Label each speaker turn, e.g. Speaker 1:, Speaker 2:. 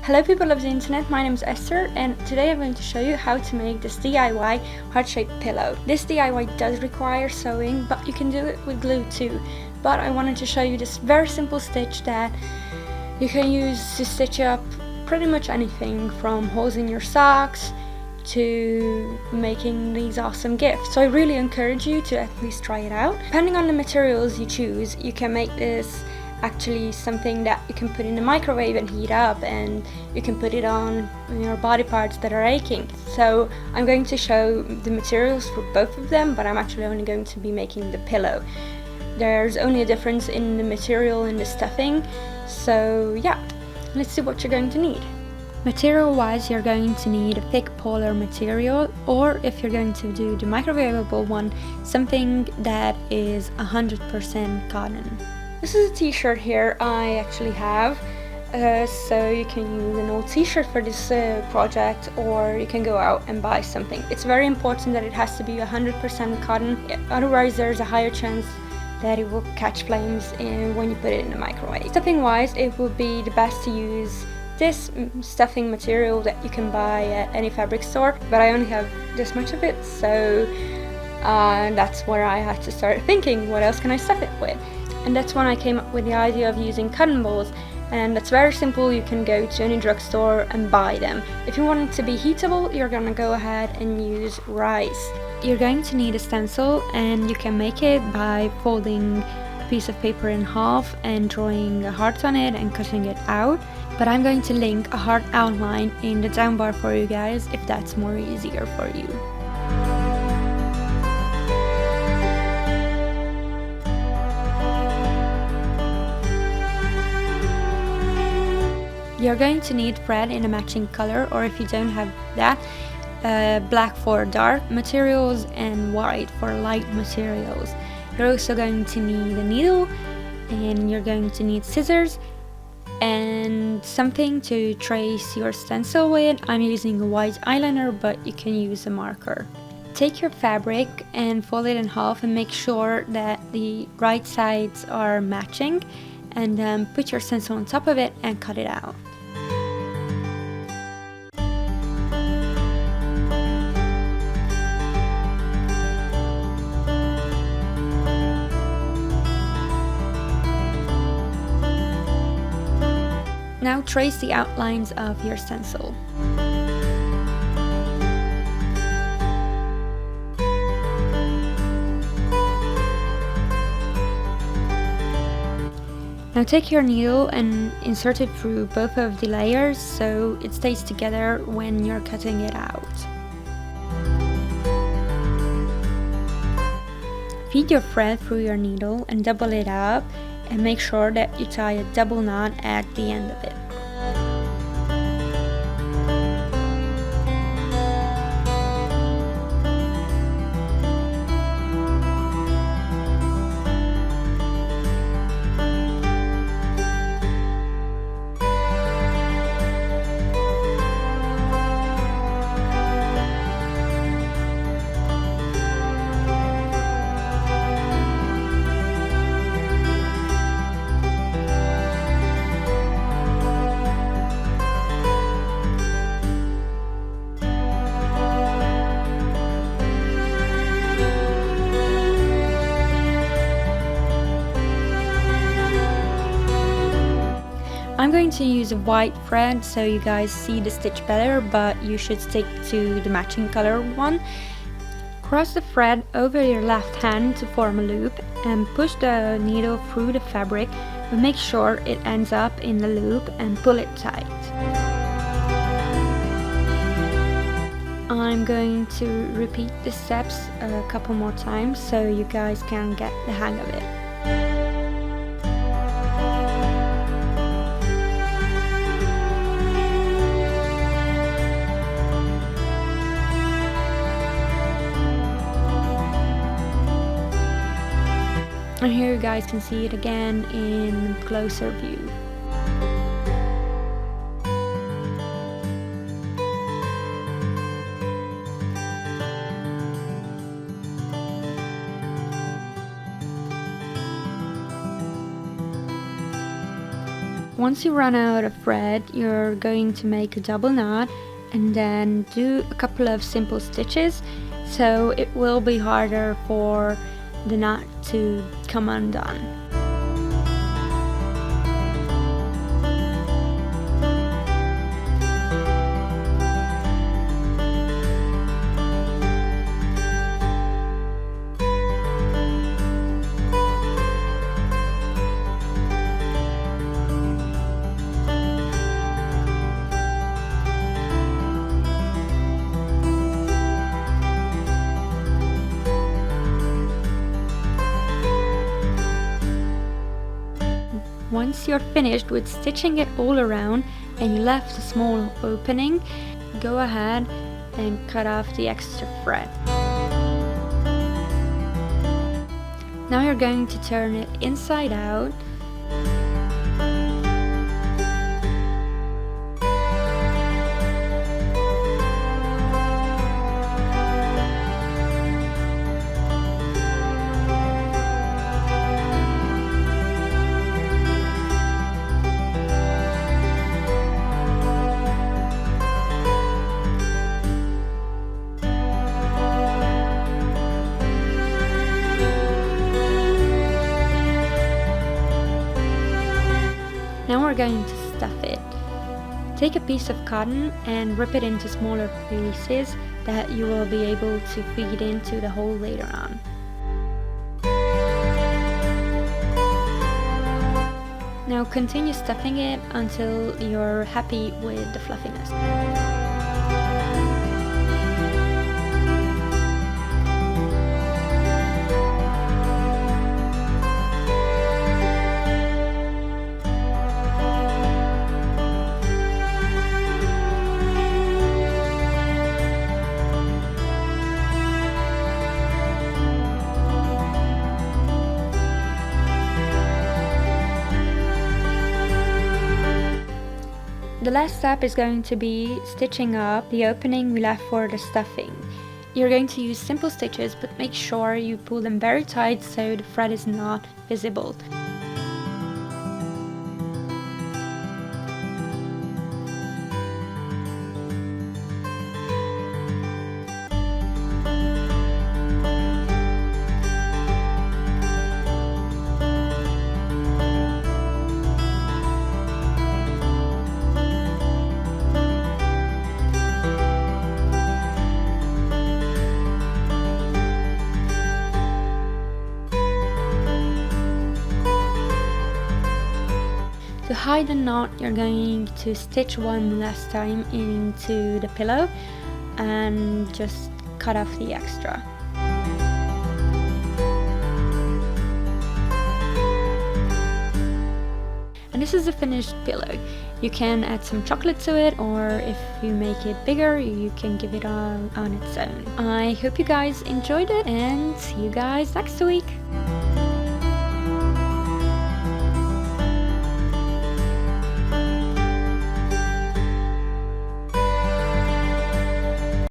Speaker 1: Hello people of the internet, my name is Esther and today I'm going to show you how to make this DIY heart-shaped pillow. This DIY does require sewing, but you can do it with glue too. But I wanted to show you this very simple stitch that you can use to stitch up pretty much anything from holes in your socks to making these awesome gifts. So I really encourage you to at least try it out. Depending on the materials you choose, you can make this actually something that you can put in the microwave and heat up, and you can put it on your body parts that are aching. So I'm going to show the materials for both of them, but I'm actually only going to be making the pillow. There's only a difference in the material and the stuffing, so yeah, let's see what you're going to need. Material wise, you're going to need a thick polar material, or if you're going to do the microwavable one, something that is 100% cotton. This is a t-shirt here I actually have, so you can use an old t-shirt for this project, or you can go out and buy something. It's very important that it has to be 100% cotton, otherwise there's a higher chance that it will catch flames when you put it in the microwave. Stuffing wise, it would be the best to use this stuffing material that you can buy at any fabric store, but I only have this much of it, so that's where I had to start thinking, what else can I stuff it with? And that's when I came up with the idea of using cotton balls, and that's very simple. You can go to any drugstore and buy them. If you want it to be heatable, you're gonna go ahead and use rice. You're going to need a stencil, and you can make it by folding a piece of paper in half and drawing a heart on it and cutting it out. But I'm going to link a heart outline in the down bar for you guys if that's more easier for you. You're going to need thread in a matching color, or if you don't have that, black for dark materials and white for light materials. You're also going to need a needle, and you're going to need scissors and something to trace your stencil with. I'm using a white eyeliner, but you can use a marker. Take your fabric and fold it in half and make sure that the right sides are matching, and then put your stencil on top of it and cut it out. Now trace the outlines of your stencil. Now take your needle and insert it through both of the layers so it stays together when you're cutting it out. Feed your thread through your needle and double it up, and make sure that you tie a double knot at the end of it. I'm going to use a white thread so you guys see the stitch better, but you should stick to the matching color one. Cross the thread over your left hand to form a loop and push the needle through the fabric, but make sure it ends up in the loop and pull it tight. I'm going to repeat the steps a couple more times so you guys can get the hang of it. And here you guys can see it again in closer view. Once you run out of thread, you're going to make a double knot and then do a couple of simple stitches, so it will be harder for the knot to come undone. Once you're finished with stitching it all around and you left a small opening, go ahead and cut off the extra thread. Now you're going to turn it inside out. Now we're going to stuff it. Take a piece of cotton and rip it into smaller pieces that you will be able to feed into the hole later on. Now continue stuffing it until you're happy with the fluffiness. The last step is going to be stitching up the opening we left for the stuffing. You're going to use simple stitches, but make sure you pull them very tight so the thread is not visible. To hide the knot, you're going to stitch one last time into the pillow and just cut off the extra. And this is the finished pillow. You can add some chocolate to it, or if you make it bigger, you can give it on its own. I hope you guys enjoyed it and see you guys next week.